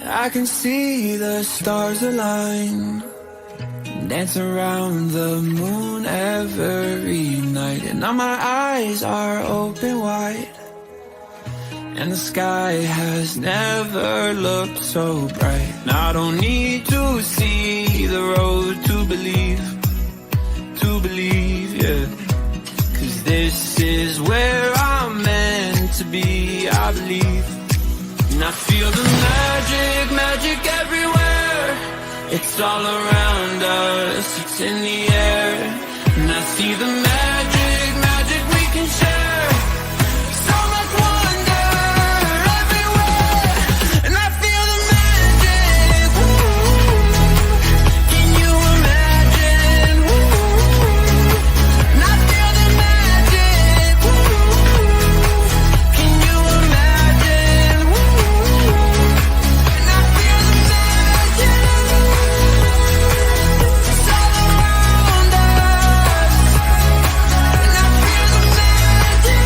I can see the stars align, dance around the moon every night. And now my eyes are open wide, and the sky has never looked so bright. And I don't need to see the road to believe, yeah. 'Cause this is where I'm meant to be, I believe. And I feel the magic, magic everywhere. It's all around us, it's in the air. And I see the magic, magic we can share. So much wonder everywhere. And I feel the magic, ooh. Can you imagine, ooh. And I feel the magic, ooh. Can you imagine, ooh. And I feel the magic. It's all around us. And I feel the magic.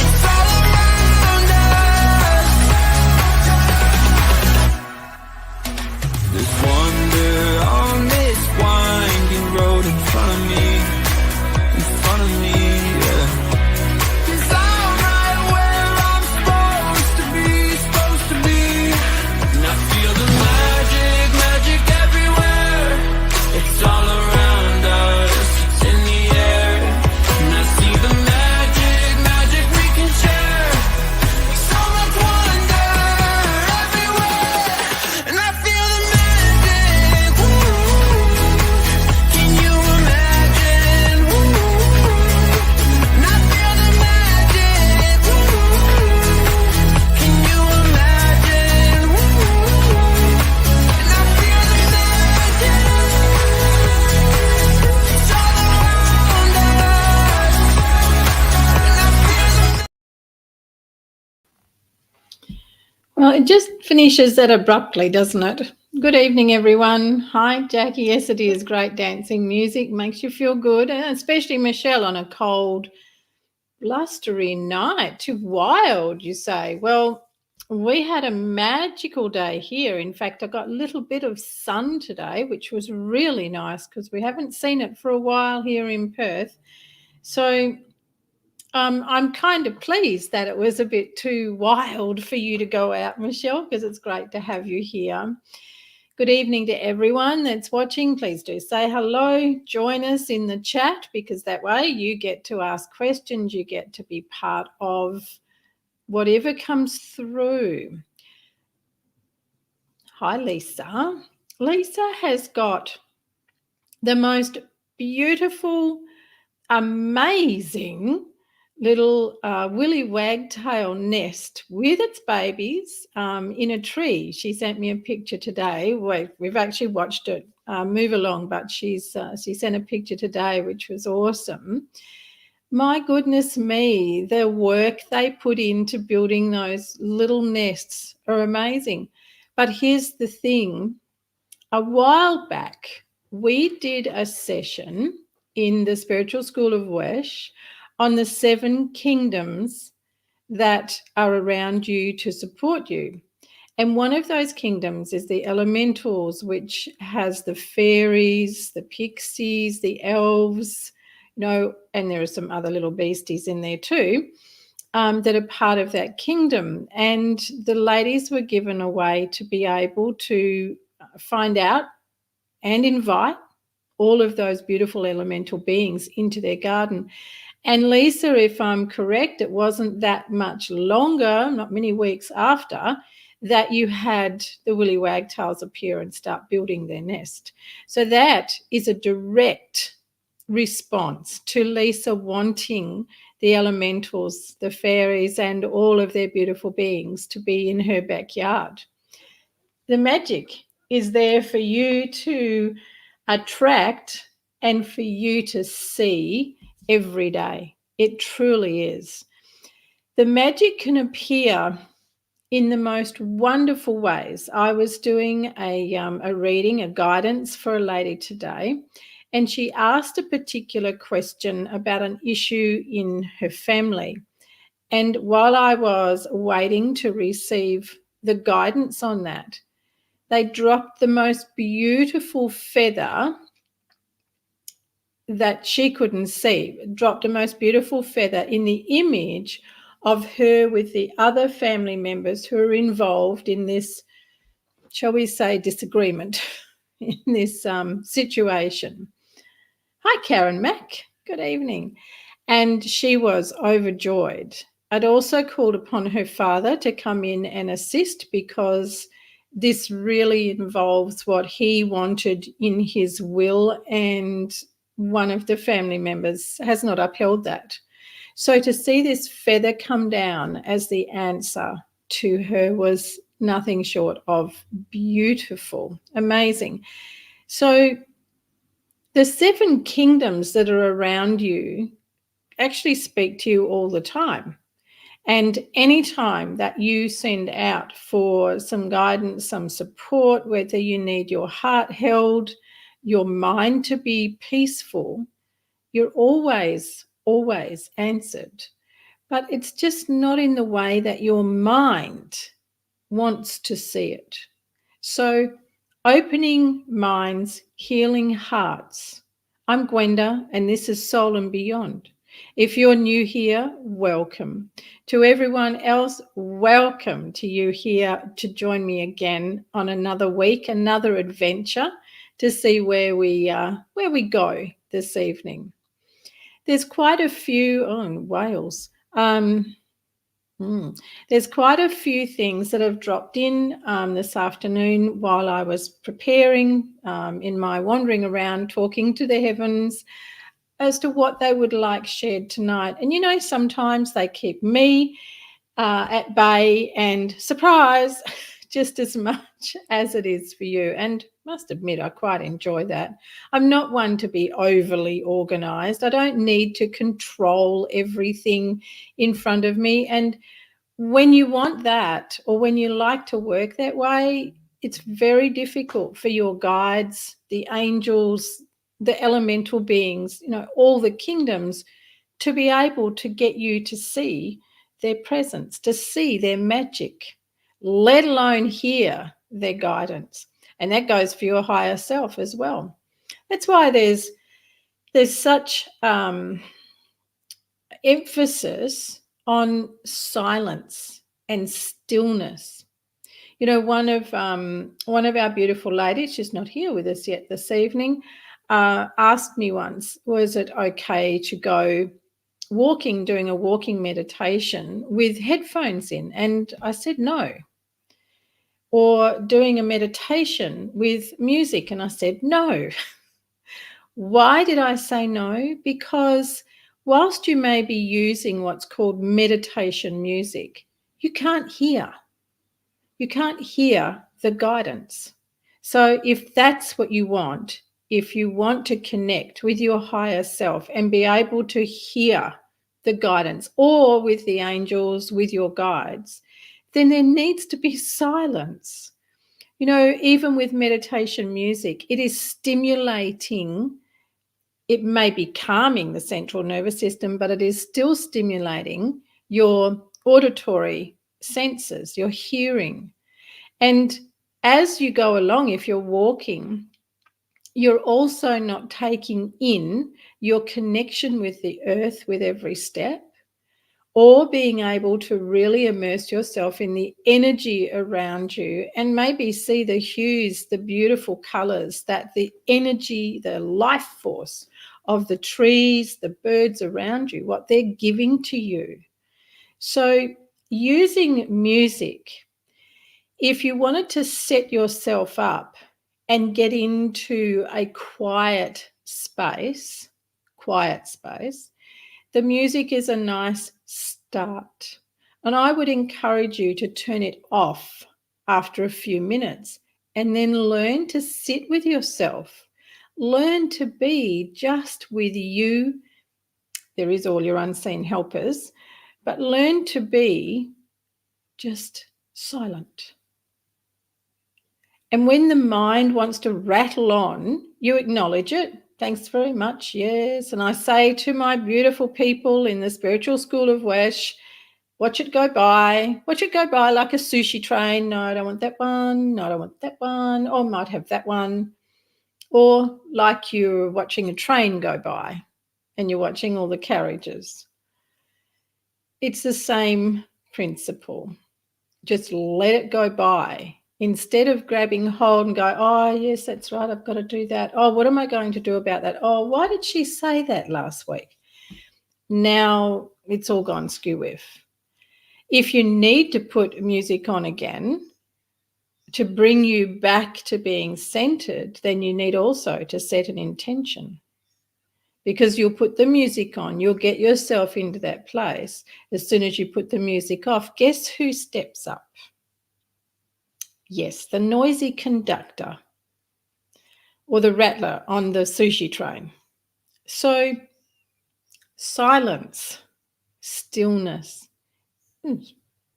It's all around us. There's wonder on this winding road in front of me, yeah. 'Cause I'm right where I'm supposed to be, And I feel the magic, magic everywhere. It's all around us, it's in the air. And I see the magic, magic we can share. So much wonder everywhere. And I feel the magic, ooh. Can you imagine, ooh. And I feel the magic, ooh. Can you imagine, ooh. And I feel the magic. It's all around us. And I feel the. Well, it just finishes that abruptly, doesn't it? Good evening, everyone. Hi, Jackie. Yes, it is great dancing music. Makes you feel good, and especially Michelle on a cold, blustery night. Too wild, you say. Well, we had a magical day here. In fact, I got a little bit of sun today, which was really nice because we haven't seen it for a while here in Perth. So I'm kind of pleased that it was a bit too wild for you to go out, Michelle, because it's great to have you here. Good evening to everyone that's watching. Please do say hello. Join us in the chat, because that way you get to ask questions. You get to be part of whatever comes through. Hi, Lisa. Lisa has got the most beautiful, amazing little willy wagtail nest with its babies in a tree. She sent me a picture today. We've actually watched it move along, but she sent a picture today, which was awesome. My goodness me, the work they put into building those little nests are amazing. But here's the thing. A while back, we did a session in the Spiritual School of Wesh on the 7 kingdoms that are around you to support you. And one of those kingdoms is the elementals, which has the fairies, the pixies, the elves, and there are some other little beasties in there too, that are part of that kingdom. And the ladies were given a way to be able to find out and invite all of those beautiful elemental beings into their garden. And Lisa, if I'm correct, it wasn't that much longer, not many weeks after, that you had the willy wagtails appear and start building their nest. So that is a direct response to Lisa wanting the elementals, the fairies, and all of their beautiful beings to be in her backyard. The magic is there for you to attract and for you to see every day. It truly is. The magic can appear in the most wonderful ways. I was doing a reading, a guidance for a lady today, and she asked a particular question about an issue in her family. And while I was waiting to receive the guidance on that. They dropped the most beautiful feather that she couldn't see, dropped the most beautiful feather in the image of her with the other family members who are involved in this, shall we say, disagreement, in this situation. Hi, Karen Mack. Good evening. And she was overjoyed. I'd also called upon her father to come in and assist, because this really involves what he wanted in his will, and one of the family members has not upheld that. So to see this feather come down as the answer to her was nothing short of beautiful, amazing. So the 7 kingdoms that are around you actually speak to you all the time. And anytime that you send out for some guidance, some support, whether you need your heart held, your mind to be peaceful, you're always, always answered. But it's just not in the way that your mind wants to see it. So, opening minds, healing hearts. I'm Gwenda, and this is Soul and Beyond. If you're new here, welcome. To everyone else, welcome to you here to join me again on another week, another adventure to see where we go this evening. There's quite a few, Wales. There's quite a few things that have dropped in this afternoon while I was preparing in my wandering around, talking to the heavens as to what they would like shared tonight. And, you know, sometimes they keep me at bay and surprise just as much as it is for you. And must admit, I quite enjoy that. I'm not one to be overly organized. I don't need to control everything in front of me. And when you want that, or when you like to work that way, it's very difficult for your guides, the angels, the elemental beings, you know, all the kingdoms, to be able to get you to see their presence, to see their magic, let alone hear their guidance. And that goes for your higher self as well. That's why there's such emphasis on silence and stillness. You know, one of our beautiful ladies, she's not here with us yet this evening, asked me once, was it okay to go walking, doing a walking meditation with headphones in? And I said no. Or doing a meditation with music, and I said no. Why did I say no? Because whilst you may be using what's called meditation music, you can't hear. You can't hear the guidance. So if that's what you want, if you want to connect with your higher self and be able to hear the guidance, or with the angels, with your guides, then there needs to be silence. You know, even with meditation music, it is stimulating. It may be calming the central nervous system, but it is still stimulating your auditory senses, your hearing. And as you go along, if you're walking, you're also not taking in your connection with the earth with every step, or being able to really immerse yourself in the energy around you and maybe see the hues, the beautiful colors, that the energy, the life force of the trees, the birds around you, what they're giving to you. So using music, if you wanted to set yourself up and get into a quiet space, the music is a nice start. And I would encourage you to turn it off after a few minutes and then learn to sit with yourself. Learn to be just with you. There is all your unseen helpers, but learn to be just silent. And when the mind wants to rattle on, you acknowledge it. Thanks very much. Yes. And I say to my beautiful people in the spiritual school of Wesh, Watch it go by. Watch it go by like a sushi train. No, I don't want that one. No, I don't want that one. Or I might have that one. Or like you're watching a train go by and you're watching all the carriages. It's the same principle. Just let it go by. Instead of grabbing hold and go, oh, yes, that's right, I've got to do that. Oh, what am I going to do about that? Oh, why did she say that last week? Now it's all gone skew with. If you need to put music on again to bring you back to being centered, then you need also to set an intention. Because you'll put the music on, you'll get yourself into that place. As soon as you put the music off, guess who steps up? Yes, the noisy conductor or the rattler on the sushi train. So silence, stillness,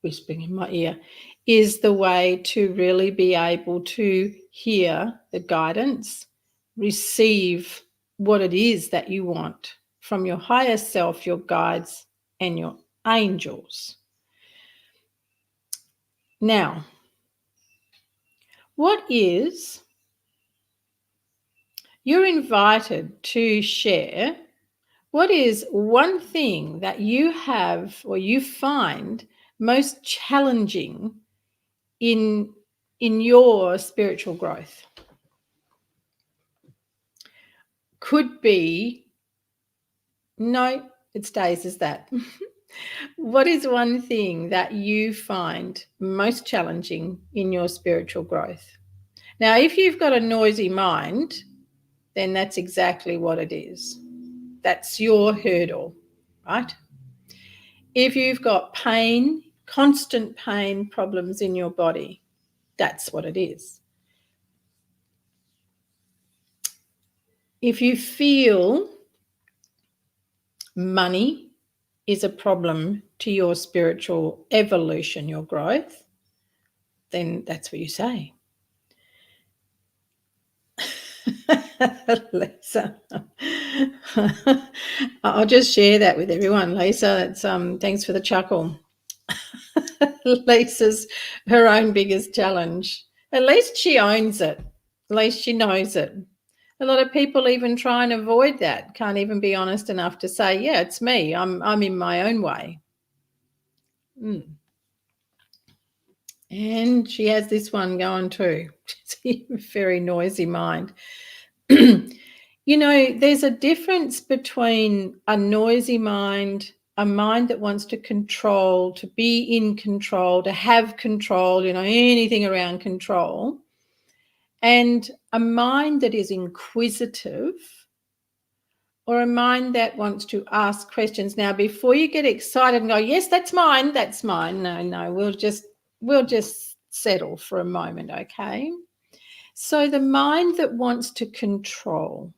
whispering in my ear, is the way to really be able to hear the guidance, receive what it is that you want from your higher self, your guides, and your angels. Now, you're invited to share what is one thing that you have or you find most challenging in your spiritual growth. Could be, no, it stays as that. What is one thing that you find most challenging in your spiritual growth? Now, if you've got a noisy mind, then that's exactly what it is. That's your hurdle, right? If you've got pain, constant pain problems in your body, that's what it is. If you feel money is a problem to your spiritual evolution, your growth, then that's what you say. Lisa, I'll just share that with everyone. Lisa, that's thanks for the chuckle. Lisa's her own biggest challenge. At least she owns it. At least she knows it. A lot of people even try and avoid that. Can't even be honest enough to say, yeah, it's me. I'm in my own way. And she has this one going too. She's a very noisy mind. You know, there's a difference between a noisy mind, a mind that wants to control, to be in control, to have control, you know, anything around control, and a mind that is inquisitive, or a mind that wants to ask questions. Now, before you get excited and go, yes, that's mine, that's mine. No, we'll just settle for a moment, okay? So the mind that wants to control,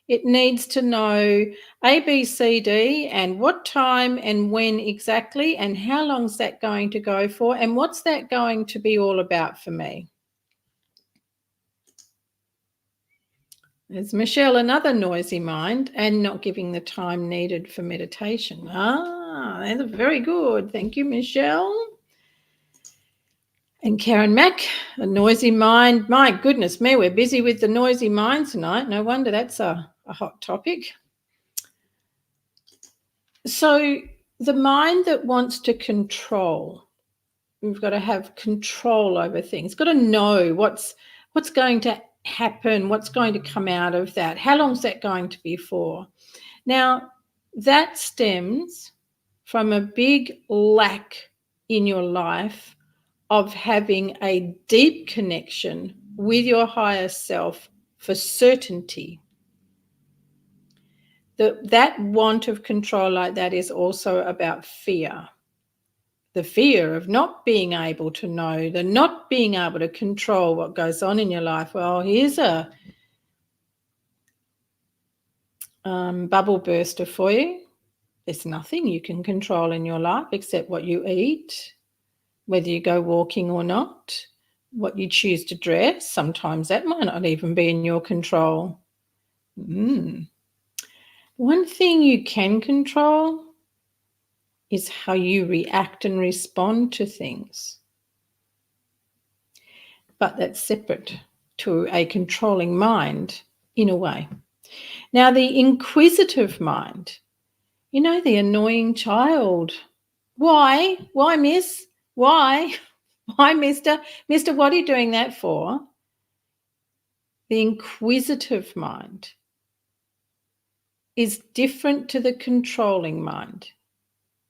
it needs to know A, B, C, D, and what time and when exactly, and how long's that going to go for, and what's that going to be all about for me? There's Michelle, another noisy mind, and not giving the time needed for meditation. That's very good. Thank you, Michelle. And Karen Mack, a noisy mind. My goodness me, we're busy with the noisy mind tonight. No wonder that's a hot topic. So the mind that wants to control, we've got to have control over things. It's got to know what's going to happen, what's going to come out of that, how long's that going to be for. Now, that stems from a big lack in your life of having a deep connection with your higher self for certainty. That want of control like that is also about fear. The fear of not being able to know, the not being able to control what goes on in your life. Well, here's a bubble burster for you. There's nothing you can control in your life except what you eat, whether you go walking or not, what you choose to dress. Sometimes that might not even be in your control. One thing you can control is how you react and respond to things. But that's separate to a controlling mind in a way. Now, the inquisitive mind, you know, the annoying child. Why? Why, miss? Why? Why, mister? Mister, what are you doing that for? The inquisitive mind is different to the controlling mind.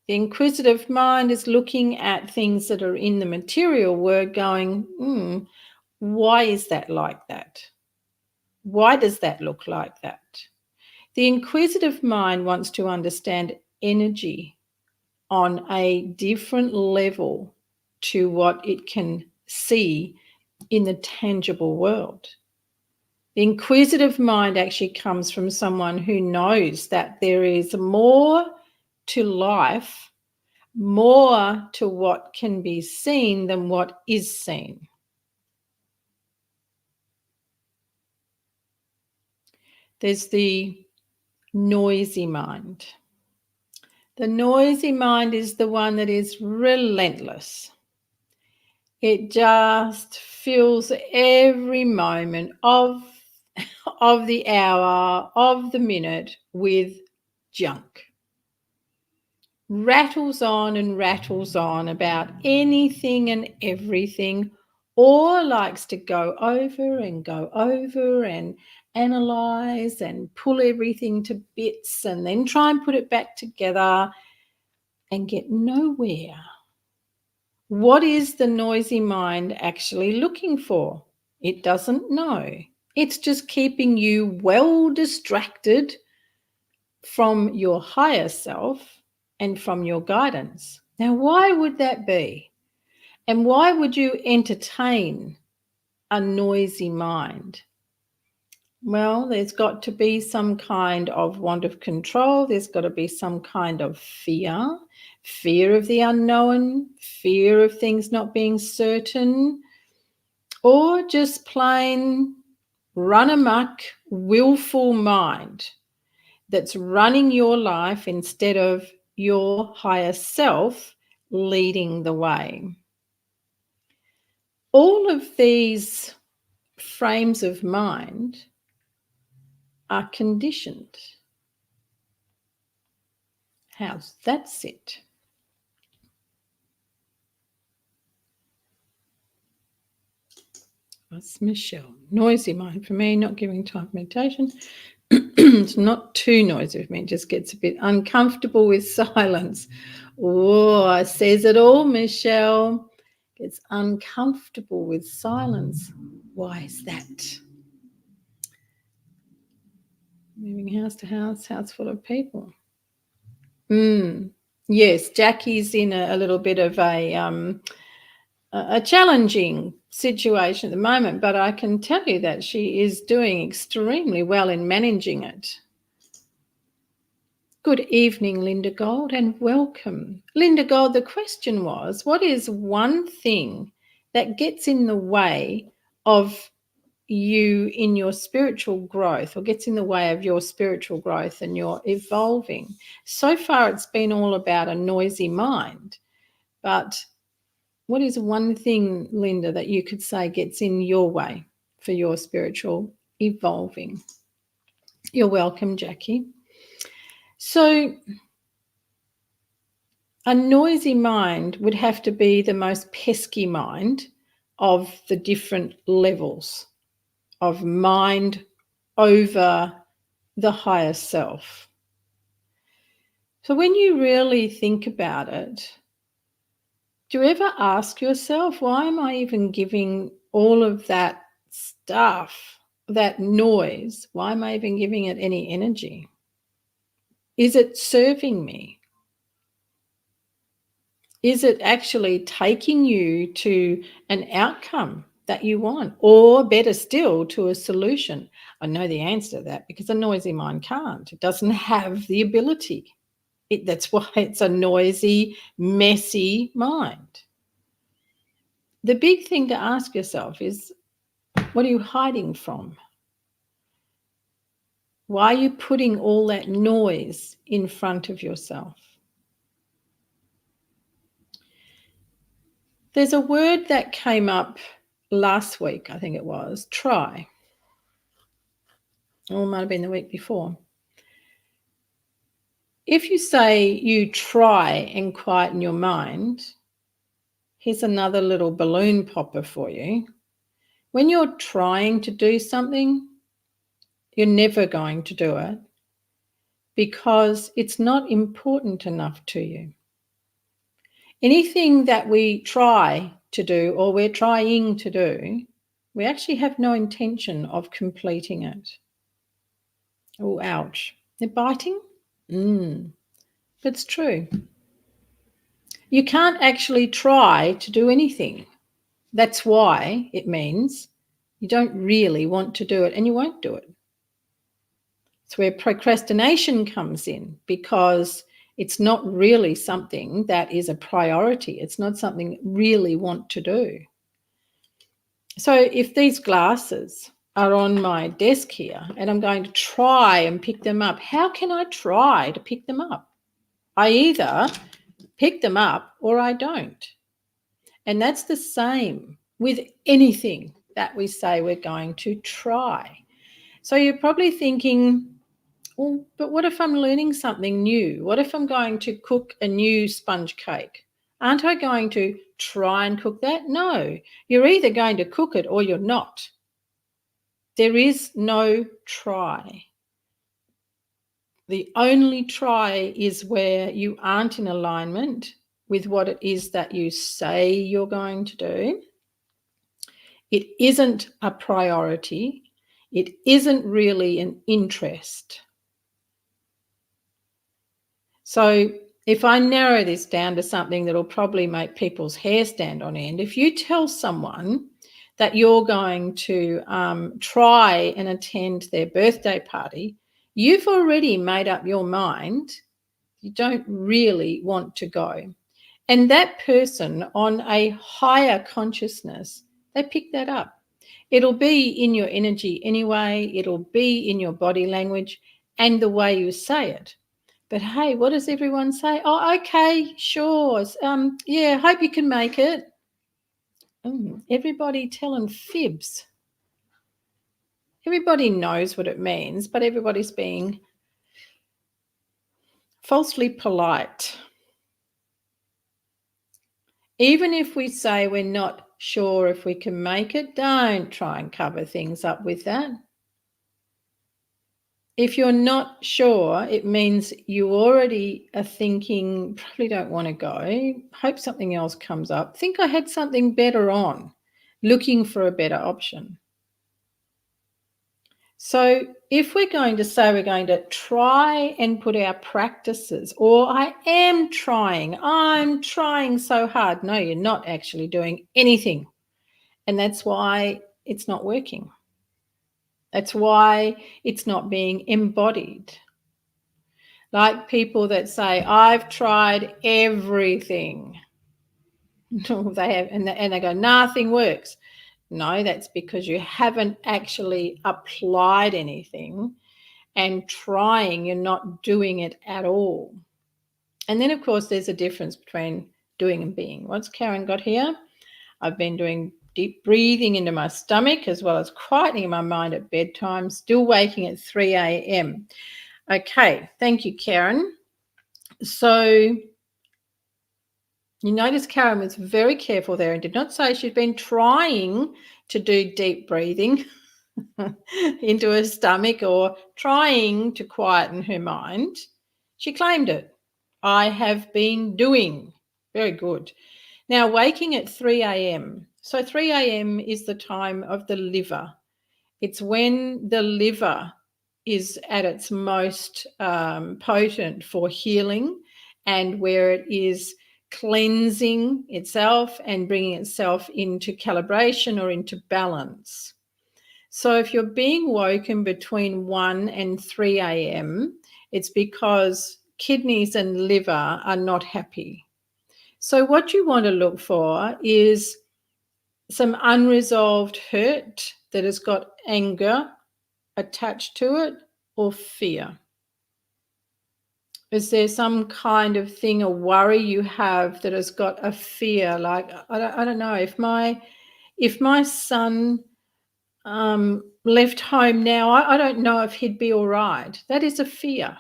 The inquisitive mind is looking at things that are in the material world going, why is that like that? Why does that look like that? The inquisitive mind wants to understand energy on a different level to what it can see in the tangible world. The inquisitive mind actually comes from someone who knows that there is more to life, more to what can be seen than what is seen. There's the noisy mind. The noisy mind is the one that is relentless. It just fills every moment of the hour, of the minute with junk. Rattles on and rattles on about anything and everything, or likes to go over and analyze and pull everything to bits and then try and put it back together and get nowhere. What is the noisy mind actually looking for? It doesn't know. It's just keeping you well distracted from your higher self and from your guidance. Now, why would that be? And why would you entertain a noisy mind? Well, there's got to be some kind of want of control. There's got to be some kind of fear of the unknown, fear of things not being certain, or just plain run amok, willful mind that's running your life instead of your higher self leading the way. All of these frames of mind are conditioned. How's that sit? That's Michelle. Noisy mind for me, not giving time for meditation. It's not too noisy with me. It just gets a bit uncomfortable with silence. Oh, says it all, Michelle. Gets uncomfortable with silence. Why is that? Moving house to house full of people. Yes, Jackie's in a little bit of a challenging situation at the moment, but I can tell you that she is doing extremely well in managing it. Good evening, Linda Gold, and welcome. Linda Gold, the question was, what is one thing that gets in the way of you in your spiritual growth, or gets in the way of your spiritual growth and your evolving? So far, it's been all about a noisy mind, but what is one thing, Linda, that you could say gets in your way for your spiritual evolving? You're welcome, Jackie. So a noisy mind would have to be the most pesky mind of the different levels of mind over the higher self. So when you really think about it, do you ever ask yourself, why am I even giving all of that stuff, that noise? Why am I even giving it any energy? Is it serving me? Is it actually taking you to an outcome that you want, or better still, to a solution? I know the answer to that because a noisy mind can't. It doesn't have the ability. That's why it's a noisy, messy mind. The big thing to ask yourself is, what are you hiding from? Why are you putting all that noise in front of yourself? There's a word that came up last week, I think it was, try. Or it might have been the week before. If you say you try and quieten your mind, here's another little balloon popper for you. When you're trying to do something, you're never going to do it because it's not important enough to you. Anything that we try to do or we're trying to do, we actually have no intention of completing it. Oh, ouch. They're biting? But it's true. You can't actually try to do anything. That's why it means you don't really want to do it and you won't do it. It's where procrastination comes in because it's not really something that is a priority. It's not something you really want to do. So if these glasses are on my desk here and I'm going to try and pick them up, how can I try to pick them up? I either pick them up or I don't. And that's the same with anything that we say we're going to try. So you're probably thinking, well, but what if I'm learning something new? What if I'm going to cook a new sponge cake? Aren't I going to try and cook that? No, you're either going to cook it or you're not. There is no try. The only try is where you aren't in alignment with what it is that you say you're going to do. It isn't a priority. It isn't really an interest. So if I narrow this down to something that'll probably make people's hair stand on end, if you tell someone that you're going to try and attend their birthday party, you've already made up your mind you don't really want to go. And that person on a higher consciousness, they pick that up. It'll be in your energy anyway. It'll be in your body language and the way you say it. But hey, what does everyone say? Oh, okay, sure. Yeah, hope you can make it. Everybody telling fibs. Everybody knows what it means, but everybody's being falsely polite. Even if we say we're not sure if we can make it, don't try and cover things up with that. If you're not sure, it means you already are thinking, probably don't want to go, hope something else comes up, think I had something better on, looking for a better option. So if we're going to say we're going to try and put our practices, or I'm trying so hard. No, you're not actually doing anything. And that's why it's not working. That's why it's not being embodied. Like people that say, I've tried everything. They have, and they go, nothing works. No, that's because you haven't actually applied anything, and trying, you're not doing it at all. And then, of course, there's a difference between doing and being. What's Karen got here? I've been doing deep breathing into my stomach as well as quietening my mind at bedtime, still waking at 3 a.m. Okay, thank you, Karen. So you notice Karen was very careful there and did not say she'd been trying to do deep breathing into her stomach or trying to quieten her mind. She claimed it. I have been doing. Very good. Now, waking at 3 a.m. So 3 a.m. is the time of the liver. It's when the liver is at its most potent for healing and where it is cleansing itself and bringing itself into calibration or into balance. So if you're being woken between 1 and 3 a.m., it's because kidneys and liver are not happy. So what you want to look for is some unresolved hurt that has got anger attached to it or fear. Is there some kind of thing, a worry you have that has got a fear? Like, I don't know, if my son left home now, I don't know if he'd be all right. That is a fear.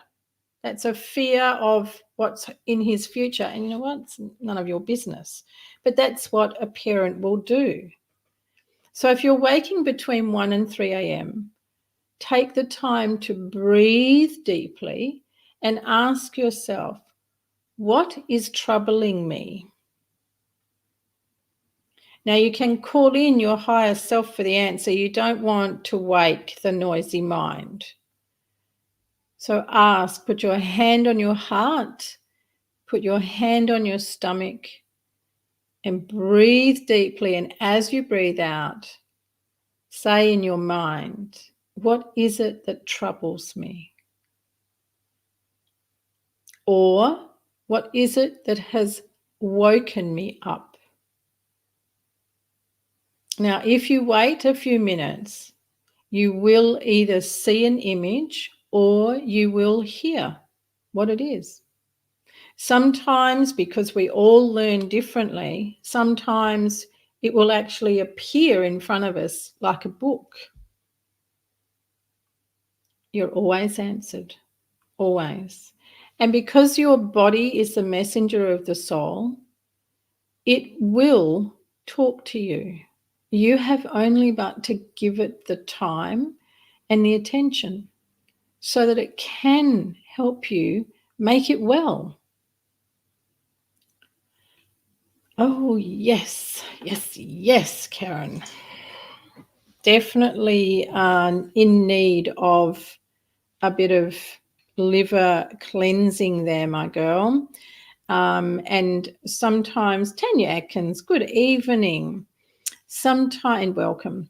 That's a fear of what's in his future. And you know what? It's none of your business. But that's what a parent will do. So if you're waking between 1 and 3 a.m., take the time to breathe deeply and ask yourself, what is troubling me? Now, you can call in your higher self for the answer. You don't want to wake the noisy mind. So ask, put your hand on your heart, put your hand on your stomach, and breathe deeply. And as you breathe out, say in your mind, what is it that troubles me? Or what is it that has woken me up? Now, if you wait a few minutes, you will either see an image or you will hear what it is. Sometimes, because we all learn differently, sometimes it will actually appear in front of us like a book. You're always answered, always. And because your body is the messenger of the soul, it will talk to you. You have only but to give it the time and the attention so that it can help you make it well. Oh, yes, Karen. Definitely in need of a bit of liver cleansing there, my girl. And sometimes, Tanya Atkins, good evening. Welcome.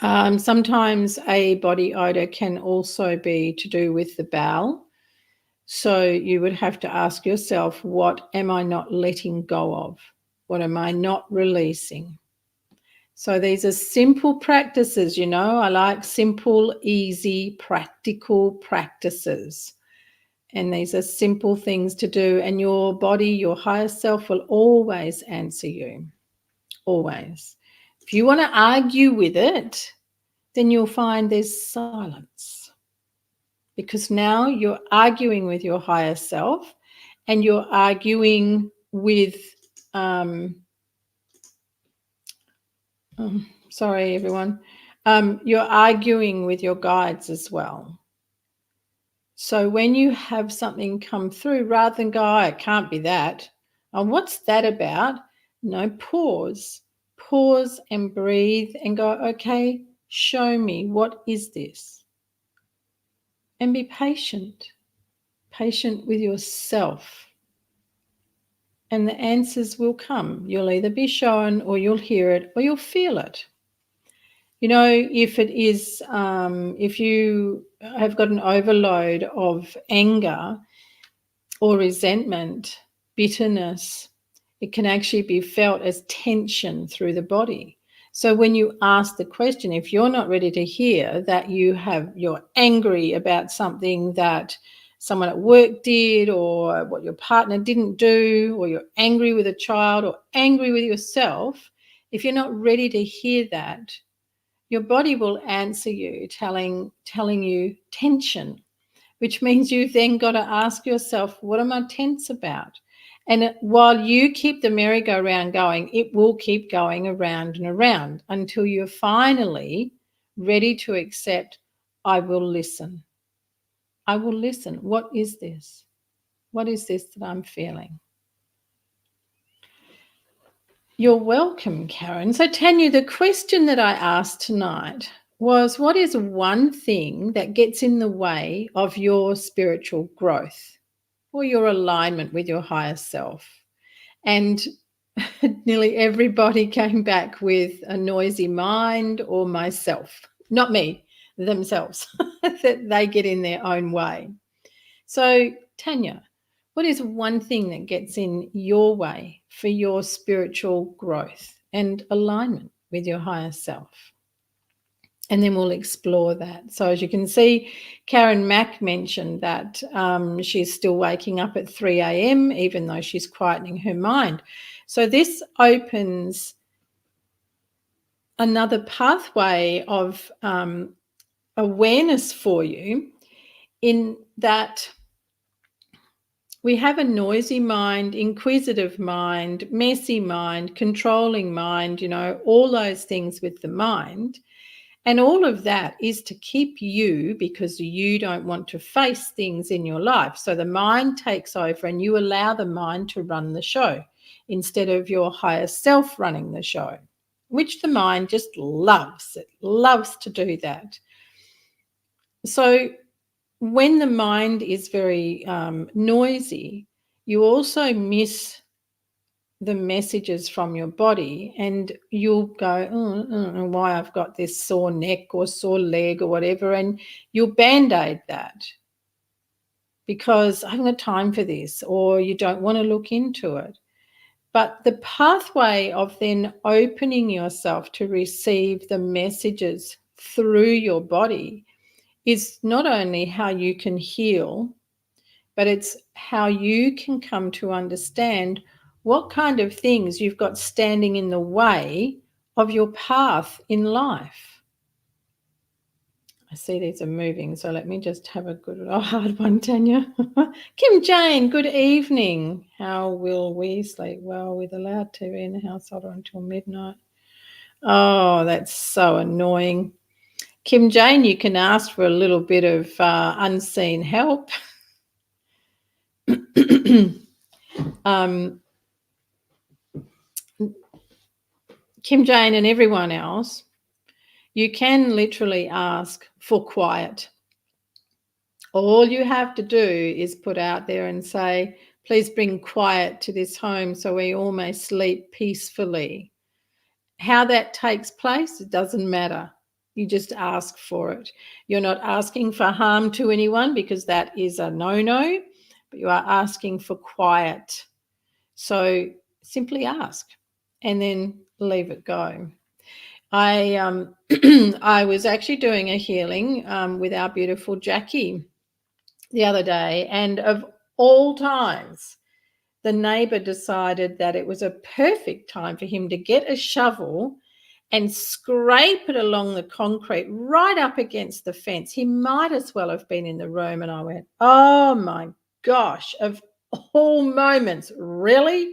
Sometimes a body odor can also be to do with the bowel. So you would have to ask yourself, what am I not letting go of? What am I not releasing? So these are simple practices, you know. I like simple, easy, practical practices. And these are simple things to do. And your body, your higher self will always answer you. Always. If you want to argue with it, then you'll find there's silence. Because now you're arguing with your higher self and you're arguing with, sorry, everyone. You're arguing with your guides as well. So when you have something come through, rather than go, oh, it can't be that. Oh, what's that about? No, pause and breathe and go, okay, show me, what is this? And be patient with yourself. And the answers will come. You'll either be shown or you'll hear it or you'll feel it. You know, if it is, if you have got an overload of anger or resentment, bitterness, it can actually be felt as tension through the body. So when you ask the question, if you're not ready to hear that you're angry about something that someone at work did or what your partner didn't do, or you're angry with a child or angry with yourself, if you're not ready to hear that, your body will answer you telling you tension, which means you've then got to ask yourself, what am I tense about? And while you keep the merry-go-round going, it will keep going around and around until you're finally ready to accept, I will listen. I will listen. What is this? What is this that I'm feeling? You're welcome, Karen. So, Tanya, the question that I asked tonight was, what is one thing that gets in the way of your spiritual growth or your alignment with your higher self? And nearly everybody came back with a noisy mind or myself, not me, themselves, that they get in their own way. So, Tanya, what is one thing that gets in your way for your spiritual growth and alignment with your higher self? And then we'll explore that. So as you can see, Karen Mack mentioned that she's still waking up at 3 a.m. even though she's quietening her mind. So this opens another pathway of awareness for you, in that we have a noisy mind, inquisitive mind, messy mind, controlling mind, all those things with the mind. And all of that is to keep you, because you don't want to face things in your life. So the mind takes over and you allow the mind to run the show instead of your higher self running the show, which the mind just loves. It loves to do that. So when the mind is very noisy, you also miss the messages from your body, and you'll go, why I've got this sore neck or sore leg or whatever, and you'll band-aid that because I haven't got time for this, or you don't want to look into it. But the pathway of then opening yourself to receive the messages through your body is not only how you can heal, but it's how you can come to understand what kind of things you've got standing in the way of your path in life. I see these are moving, so let me just have a good hard one, Tanya. Kim Jane, good evening. How will we sleep well with a loud TV in the household until midnight? Oh, that's so annoying. Kim Jane, you can ask for a little bit of unseen help. Kim Jane and everyone else, you can literally ask for quiet. All you have to do is put out there and say, please bring quiet to this home so we all may sleep peacefully. How that takes place, it doesn't matter. You just ask for it. You're not asking for harm to anyone, because that is a no-no, but you are asking for quiet. So simply ask and then leave it go. I was actually doing a healing with our beautiful Jackie the other day, and of all times, the neighbour decided that it was a perfect time for him to get a shovel and scrape it along the concrete right up against the fence. He might as well have been in the room. And I went, oh my gosh, of all moments, really?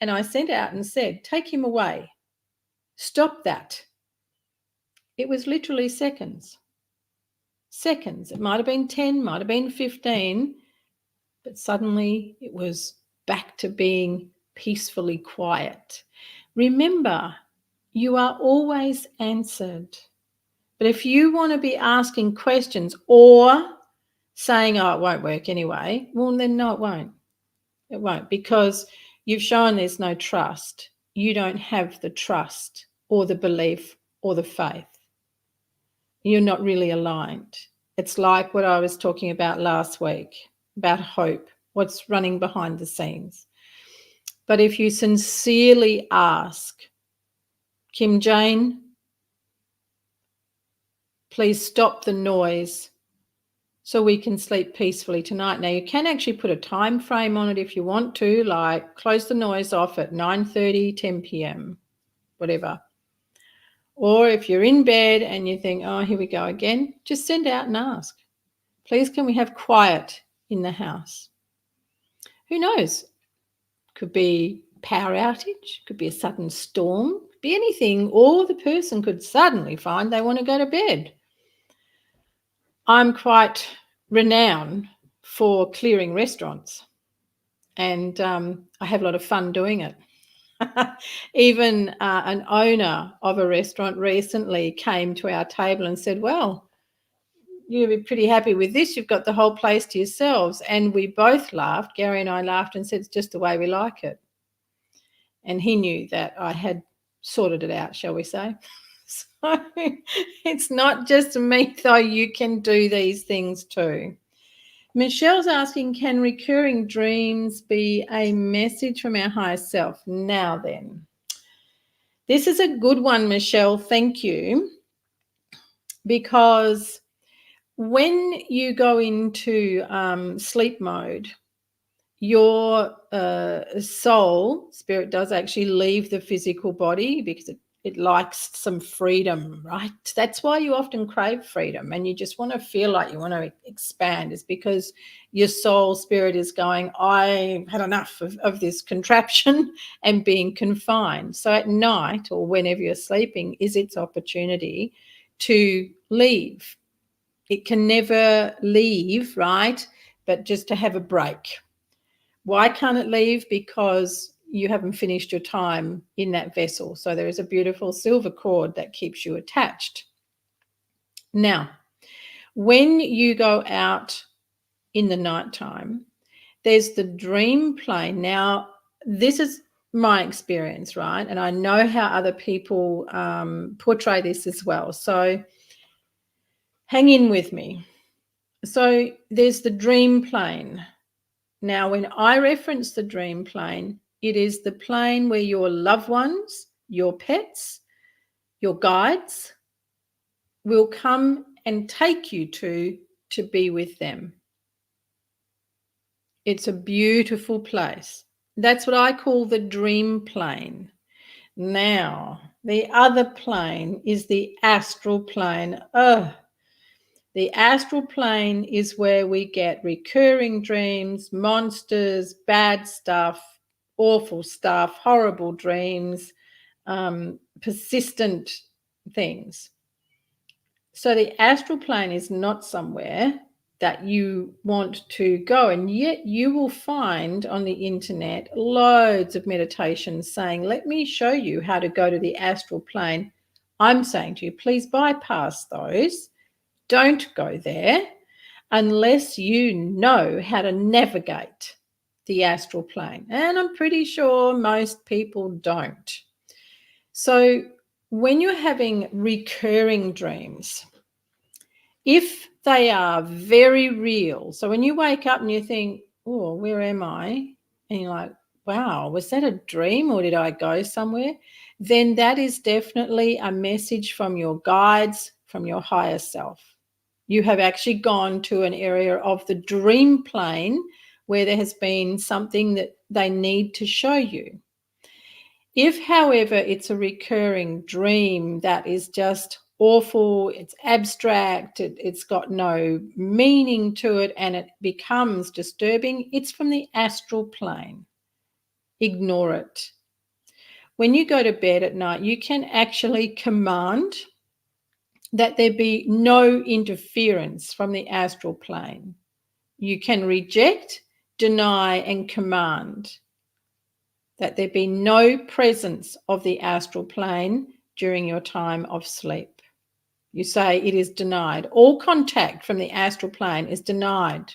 And I sent out and said, take him away. Stop that. It was literally seconds. Seconds. It might have been 10, might have been 15, but suddenly it was back to being peacefully quiet. Remember, you are always answered. But if you want to be asking questions or saying, oh, it won't work anyway, well, then no, it won't. It won't, because you've shown there's no trust. You don't have the trust or the belief or the faith. You're not really aligned. It's like what I was talking about last week, about hope, what's running behind the scenes. But if you sincerely ask, Kim Jane, please stop the noise so we can sleep peacefully tonight. Now, you can actually put a time frame on it if you want to, like close the noise off at 9:30, 10 p.m., whatever. Or if you're in bed and you think, oh, here we go again, just send out and ask, please, can we have quiet in the house? Who knows? Could be power outage, could be a sudden storm, could be anything, or the person could suddenly find they want to go to bed. I'm quite renowned for clearing restaurants, and I have a lot of fun doing it. Even an owner of a restaurant recently came to our table and said, well, you'll be pretty happy with this. You've got the whole place to yourselves. And we both laughed. Gary and I laughed and said, it's just the way we like it. And he knew that I had sorted it out, shall we say. So it's not just me, though. You can do these things too. Michelle's asking, can recurring dreams be a message from our higher self? Now then, this is a good one, Michelle. Thank you. because when you go into sleep mode, your soul, spirit does actually leave the physical body because it likes some freedom, right? That's why you often crave freedom and you just want to feel like you want to expand, is because your soul spirit is going, I had enough of this contraption and being confined. So at night or whenever you're sleeping is its opportunity to leave. It can never leave, right? But just to have a break. Why can't it leave? Because you haven't finished your time in that vessel. So there is a beautiful silver cord that keeps you attached. Now, when you go out in the nighttime, there's the dream plane. Now, this is my experience, right? And I know how other people portray this as well. So hang in with me. So there's the dream plane. Now, when I reference the dream plane, it is the plane where your loved ones, your pets, your guides will come and take you to be with them. It's a beautiful place. That's what I call the dream plane. Now, the other plane is the astral plane. The astral plane is where we get recurring dreams, monsters, bad stuff, awful stuff, horrible dreams, persistent things. So the astral plane is not somewhere that you want to go, and yet you will find on the internet loads of meditations saying, let me show you how to go to the astral plane. I'm saying to you, please bypass those. Don't go there unless you know how to navigate the astral plane. And I'm pretty sure most people don't. So when you're having recurring dreams, if they are very real, so when you wake up and you think, oh, where am I? And you're like, wow, was that a dream or did I go somewhere? Then that is definitely a message from your guides, from your higher self. You have actually gone to an area of the dream plane where there has been something that they need to show you. If, however, it's a recurring dream that is just awful, it's abstract, it's got no meaning to it, and it becomes disturbing, it's from the astral plane. Ignore it. When you go to bed at night, you can actually command that there be no interference from the astral plane. You can reject, deny, and command that there be no presence of the astral plane during your time of sleep. You say it is denied. All contact from the astral plane is denied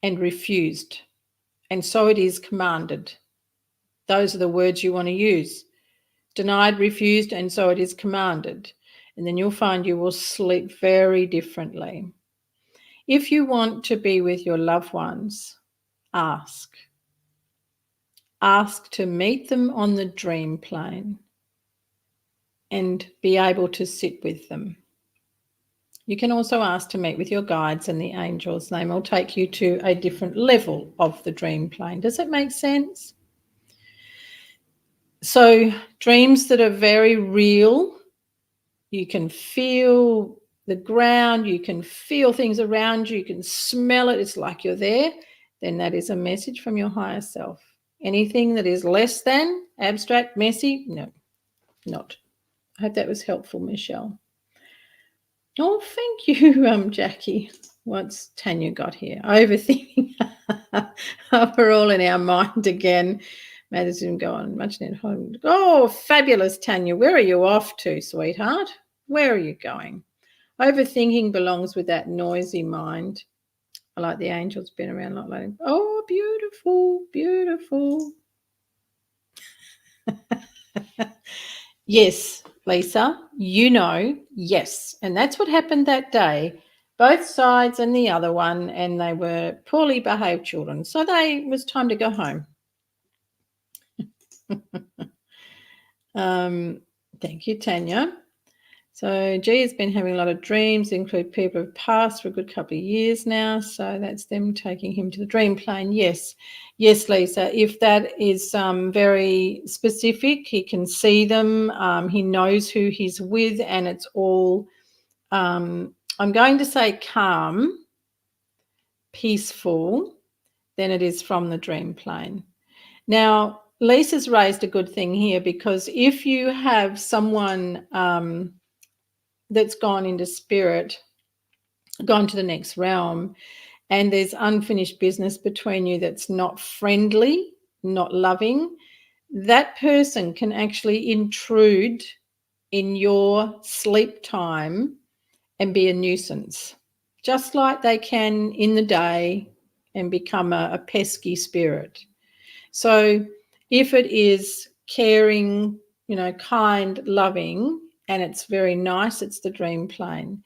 and refused. And so it is commanded. Those are the words you want to use. Denied, refused, and so it is commanded. And then you'll find you will sleep very differently. If you want to be with your loved ones, ask. Ask to meet them on the dream plane and be able to sit with them. You can also ask to meet with your guides and the angels. They will take you to a different level of the dream plane. Does that make sense? So dreams that are very real, you can feel the ground, you can feel things around you, you can smell it, it's like you're there, then that is a message from your higher self. Anything that is less than, abstract, messy, no, not. I hope that was helpful, Michelle. Oh, thank you, Jackie. What's Tanya got here? Overthinking. We're all in our mind again. Madison, go on. Imagine at home. Oh, fabulous, Tanya. Where are you off to, sweetheart? Where are you going? Overthinking belongs with that noisy mind. I like the angels been around a lot later. Oh, beautiful, beautiful. Yes, Lisa, you know, yes. And that's what happened that day. Both sides and the other one, and they were poorly behaved children. So it was time to go home. Thank you, Tanya. So G has been having a lot of dreams, include people who've passed for a good couple of years now. So that's them taking him to the dream plane. Yes, Lisa. If that is very specific, he can see them. He knows who he's with, and it's all, I'm going to say calm, peaceful, then it is from the dream plane. Now, Lisa's raised a good thing here, because if you have someone that's gone into spirit, gone to the next realm, and there's unfinished business between you that's not friendly, not loving, that person can actually intrude in your sleep time and be a nuisance, just like they can in the day and become a pesky spirit. So if it is caring, kind, loving, and it's very nice, it's the dream plane.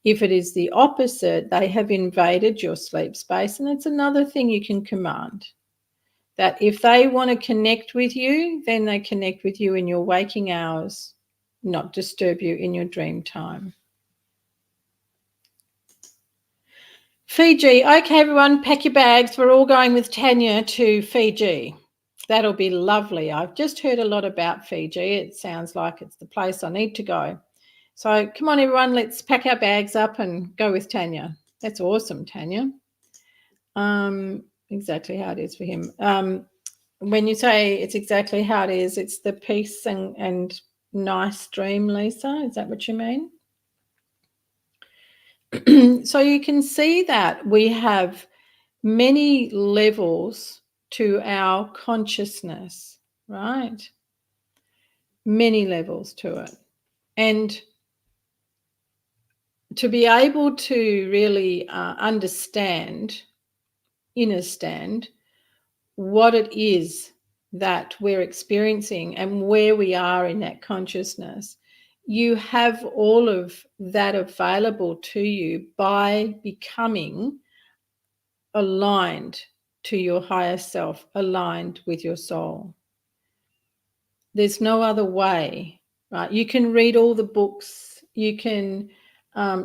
If it is the opposite, they have invaded your sleep space, and it's another thing you can command. That if they want to connect with you, then they connect with you in your waking hours, not disturb you in your dream time. Fiji. Okay, everyone, pack your bags. We're all going with Tanya to Fiji. That'll be lovely. I've just heard a lot about Fiji. It sounds like it's the place I need to go. So come on, everyone, let's pack our bags up and go with Tanya. That's awesome, Tanya. Exactly how it is for him. When you say it's exactly how it is, it's the peace and nice dream, Lisa. Is that what you mean? So you can see that we have many levels to our consciousness, right? Many levels to it. And to be able to really understand what it is that we're experiencing and where we are in that consciousness, you have all of that available to you by becoming aligned to your higher self, aligned with your soul. There's no other way, right? You can read all the books, you can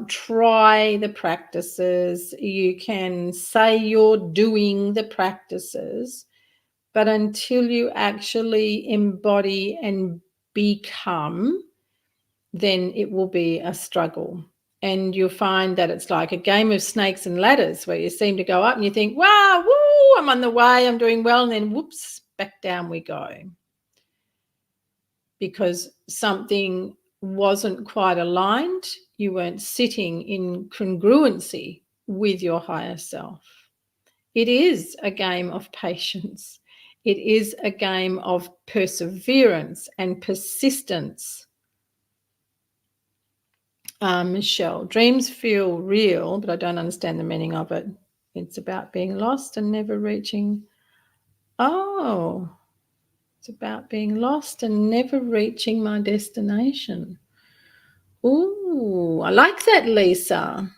try the practices, you can say you're doing the practices, but until you actually embody and become, then it will be a struggle. And you'll find that it's like a game of snakes and ladders, where you seem to go up and you think, wow, woo, I'm on the way, I'm doing well, and then whoops, back down we go. Because something wasn't quite aligned, you weren't sitting in congruency with your higher self. It is a game of patience. It is a game of perseverance and persistence. Michelle, dreams feel real, but I don't understand the meaning of it. It's about being lost and never reaching. Oh, it's about being lost and never reaching my destination. Ooh, I like that, Lisa.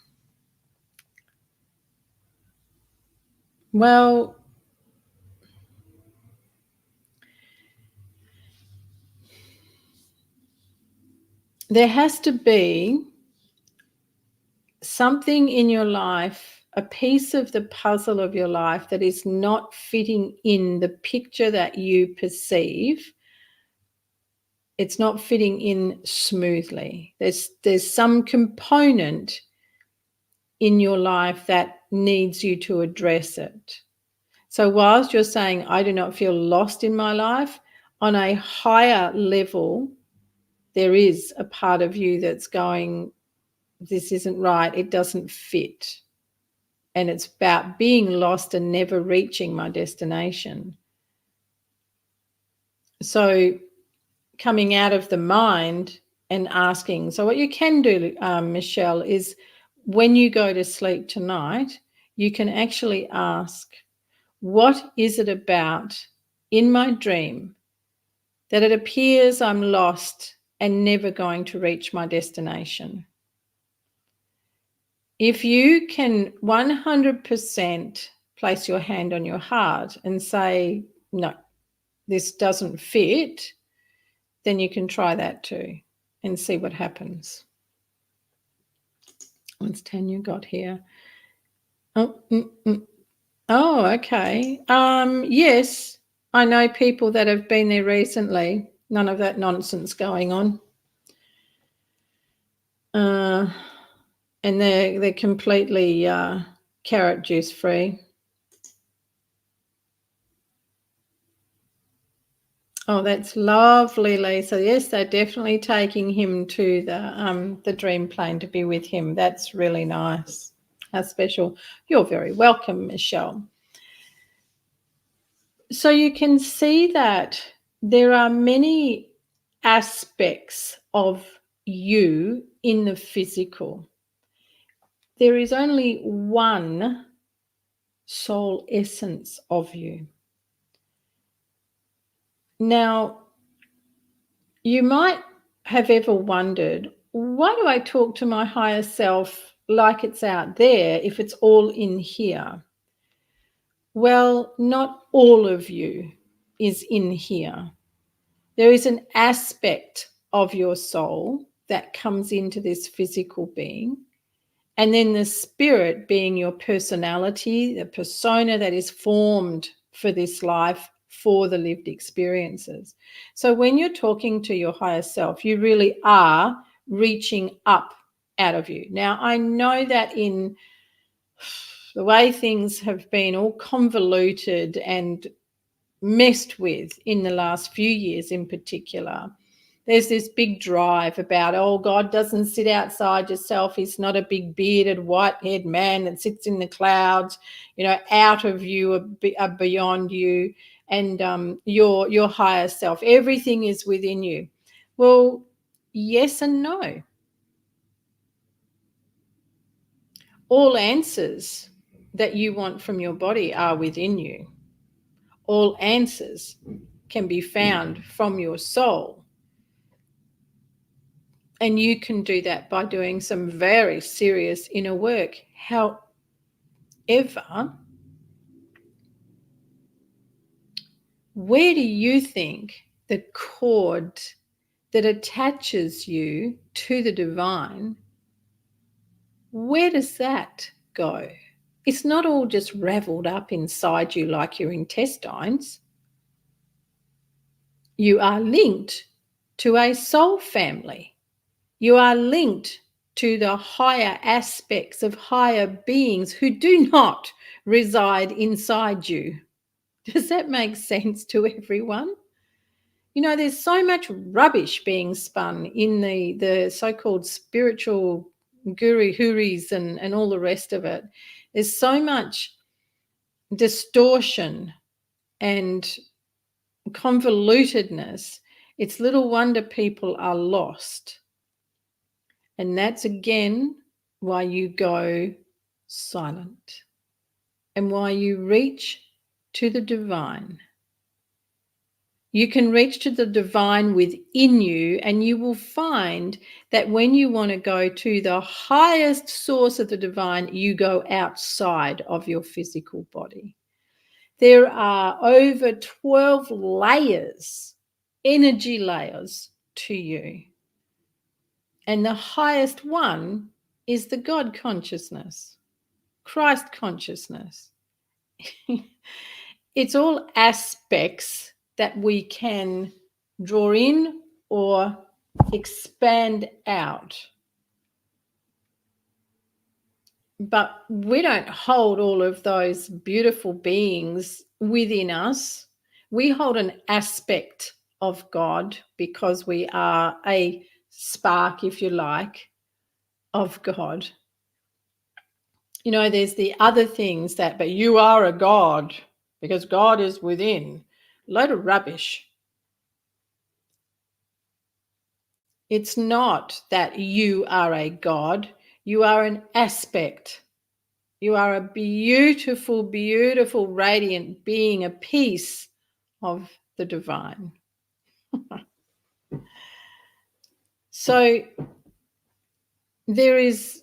Well, there has to be something in your life, a piece of the puzzle of your life that is not fitting in the picture that you perceive. It's not fitting in smoothly. There's some component in your life that needs you to address it. So whilst you're saying, I do not feel lost in my life, on a higher level, there is a part of you that's going, this isn't right, it doesn't fit. And it's about being lost and never reaching my destination. So coming out of the mind and asking. So what you can do, Michelle, is when you go to sleep tonight, you can actually ask, what is it about in my dream that it appears I'm lost and never going to reach my destination? If you can 100% place your hand on your heart and say, no, this doesn't fit, then you can try that too and see what happens. What's Tanya got here? Oh, okay. Yes, I know people that have been there recently. None of that nonsense going on. And they're completely carrot juice free. Oh, that's lovely, Lisa. Yes, they're definitely taking him to the dream plane to be with him. That's really nice. How special. You're very welcome, Michelle. So you can see that there are many aspects of you in the physical. There is only one soul essence of you. Now, you might have ever wondered, why do I talk to my higher self like it's out there if it's all in here? Well, not all of you is in here. There is an aspect of your soul that comes into this physical being. And then the spirit being your personality, the persona that is formed for this life, for the lived experiences. So when you're talking to your higher self, you really are reaching up out of you. Now, I know that in the way things have been all convoluted and messed with in the last few years in particular, there's this big drive about, oh, God doesn't sit outside yourself. He's not a big bearded, white-haired man that sits in the clouds, out of you, beyond you, and your higher self. Everything is within you. Well, yes and no. All answers that you want from your body are within you. All answers can be found from your soul. And you can do that by doing some very serious inner work. However, where do you think the cord that attaches you to the divine, where does that go? It's not all just raveled up inside you like your intestines. You are linked to a soul family. You are linked to the higher aspects of higher beings who do not reside inside you. Does that make sense to everyone? There's so much rubbish being spun in the so-called spiritual guru-huris and all the rest of it. There's so much distortion and convolutedness. It's little wonder people are lost. And that's again why you go silent and why you reach to the divine. You can reach to the divine within you, and you will find that when you want to go to the highest source of the divine, you go outside of your physical body. There are over 12 layers, energy layers to you. And the highest one is the God consciousness, Christ consciousness. It's all aspects that we can draw in or expand out. But we don't hold all of those beautiful beings within us. We hold an aspect of God because we are a spark, if you like, of God. There's the other things but you are a God because God is within. Load of rubbish. It's not that you are a God. You are an aspect. You are a beautiful, beautiful, radiant being, a piece of the divine. So there is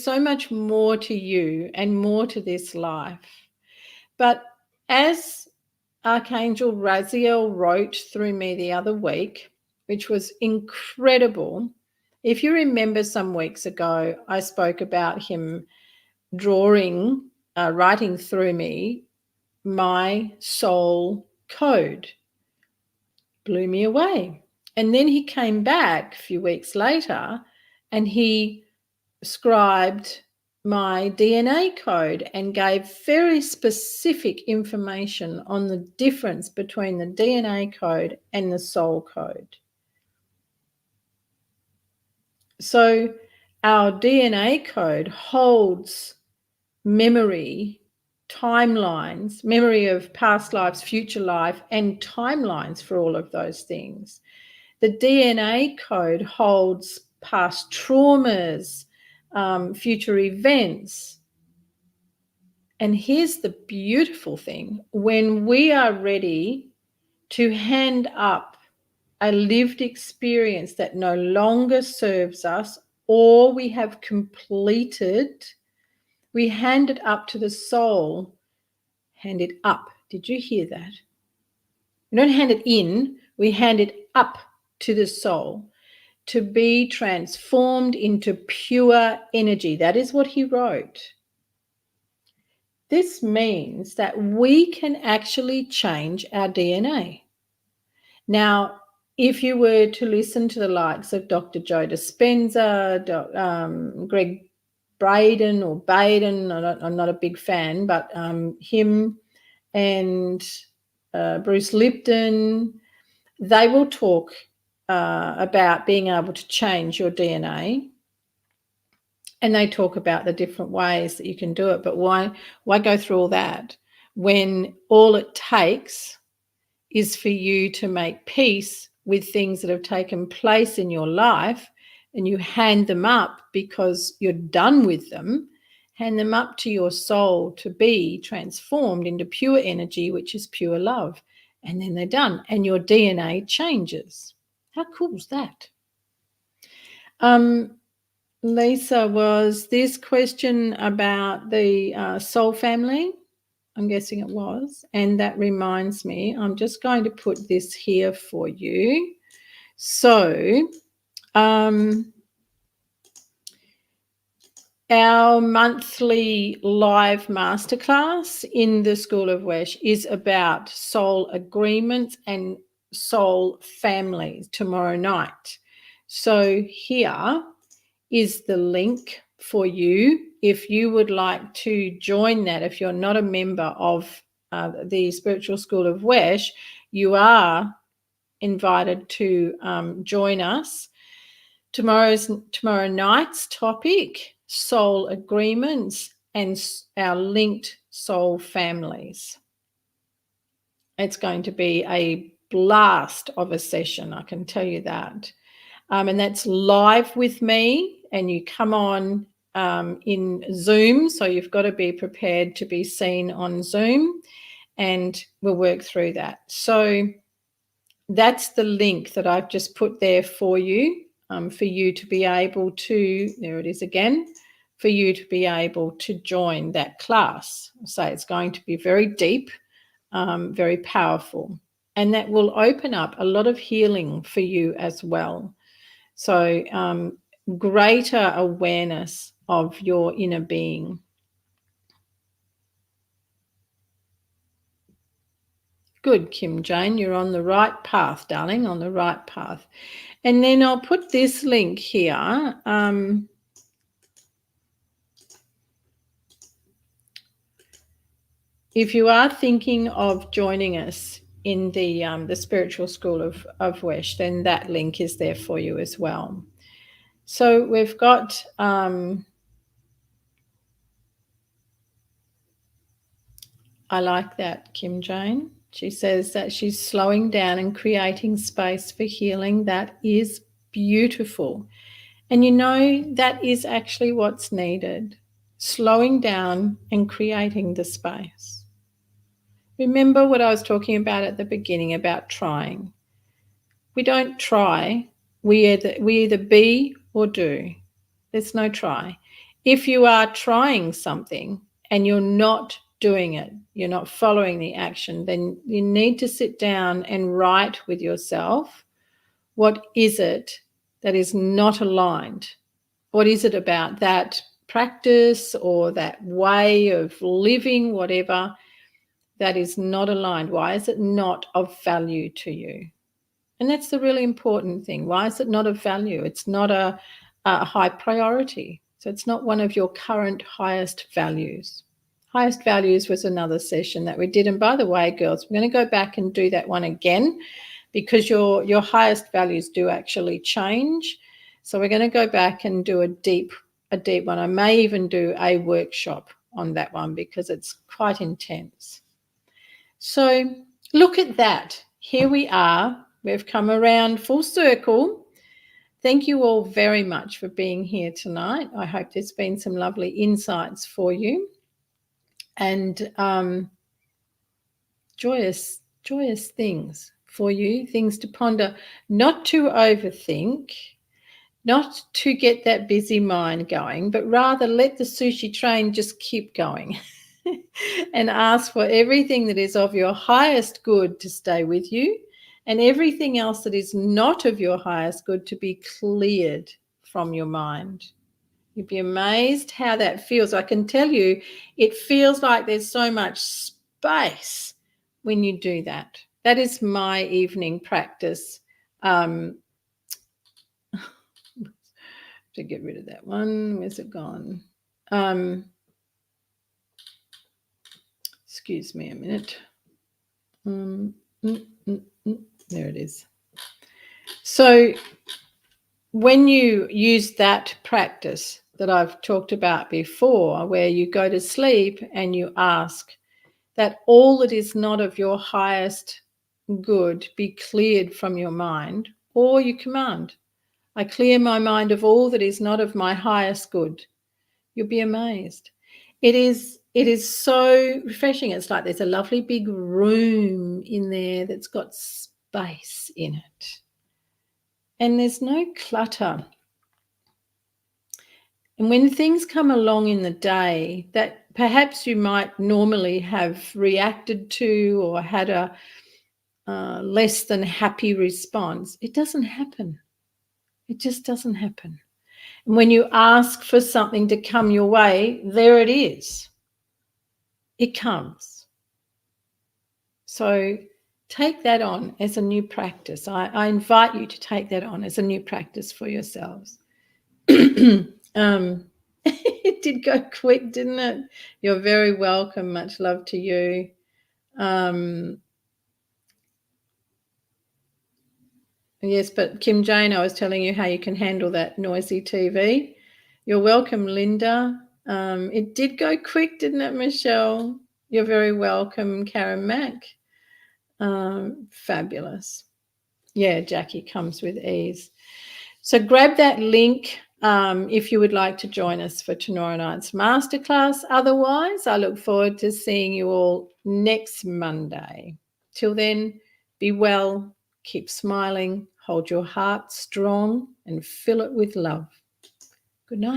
so much more to you and more to this life. But as Archangel Raziel wrote through me the other week, which was incredible, If you remember some weeks ago, I spoke about him writing through me my soul code. Blew me away. And then he came back a few weeks later and he scribed my DNA code and gave very specific information on the difference between the DNA code and the soul code. So our DNA code holds memory, timelines, memory of past lives, future life, and timelines for all of those things. The DNA code holds past traumas, future events. And here's the beautiful thing. When we are ready to hand up a lived experience that no longer serves us, or we have completed, we hand it up to the soul. Hand it up. Did you hear that? We don't hand it in, we hand it up to the soul to be transformed into pure energy. That is what he wrote. This means that we can actually change our DNA. Now, if you were to listen to the likes of Dr. Joe Dispenza, Greg Braden or Baden, I'm not a big fan, but him and Bruce Lipton, they will talk about being able to change your DNA. And they talk about the different ways that you can do it. But why go through all that when all it takes is for you to make peace with things that have taken place in your life, and you hand them up because you're done with them, hand them up to your soul to be transformed into pure energy, which is pure love. And then they're done, and your DNA changes. How cool is that? Lisa, was this question about the soul family? I'm guessing it was. And that reminds me, I'm just going to put this here for you. So our monthly live masterclass in the School of Wesh is about soul agreements and soul families tomorrow night. So here is the link for you if you would like to join that. If you're not a member of the Spiritual School of Wesh, you are invited to join us. Tomorrow night's topic, soul agreements and our linked soul families. It's going to be a blast of a session, I can tell you that. And that's live with me, and you come on in Zoom, so you've got to be prepared to be seen on Zoom, and we'll work through that. So that's the link that I've just put there for you to be able to, there it is again, for you to be able to join that class. So it's going to be very deep, very powerful, and that will open up a lot of healing for you as well. So greater awareness of your inner being. Good, Kim Jane, you're on the right path, darling, on the right path. And then I'll put this link here. If you are thinking of joining us in the Spiritual School of Wesh, then that link is there for you as well. So we've got I like that, Kim Jane. She says that she's slowing down and creating space for healing. That is beautiful. And you know, that is actually what's needed. Slowing down and creating the space. Remember what I was talking about at the beginning about trying. We don't try. We either be or do. There's no try. If you are trying something and you're not doing it, you're not following the action, then you need to sit down and write with yourself, what is it that is not aligned? What is it about that practice or that way of living, whatever, that is not aligned? Why is it not of value to you? And that's the really important thing. Why is it not of value? It's not a high priority. So it's not one of your current highest values. Highest values was another session that we did. And by the way, girls, we're going to go back and do that one again, because your highest values do actually change. So we're going to go back and do a deep one. I may even do a workshop on that one because it's quite intense. So look at that. Here we are. We've come around full circle. Thank you all very much for being here tonight. I hope there's been some lovely insights for you, and joyous things for you, things to ponder, not to overthink, not to get that busy mind going, but rather let the sushi train just keep going and ask for everything that is of your highest good to stay with you, and everything else that is not of your highest good to be cleared from your mind. You'd be amazed how that feels. I can tell you, it feels like there's so much space when you do that. That is my evening practice. To get rid of that one. Where's it gone? Excuse me a minute. There it is. So when you use that practice that I've talked about before, where you go to sleep and you ask that all that is not of your highest good be cleared from your mind, or you command, I clear my mind of all that is not of my highest good, you'll be amazed. It is so refreshing. It's like there's a lovely big room in there that's got space in it. And there's no clutter. And when things come along in the day that perhaps you might normally have reacted to or had a less than happy response, it doesn't happen. It just doesn't happen. And when you ask for something to come your way, there it is. It comes. So take that on as a new practice. I invite you to take that on as a new practice for yourselves. It did go quick, didn't it? You're very welcome. Much love to you. Yes, but Kim Jane, I was telling you how you can handle that noisy TV. You're welcome, Linda. It did go quick, didn't it, Michelle? You're very welcome, Karen Mack. Fabulous. Yeah, Jackie comes with ease. So grab that link if you would like to join us for tomorrow night's masterclass. Otherwise, I look forward to seeing you all next Monday. Till then, be well, keep smiling, hold your heart strong and fill it with love. Good night.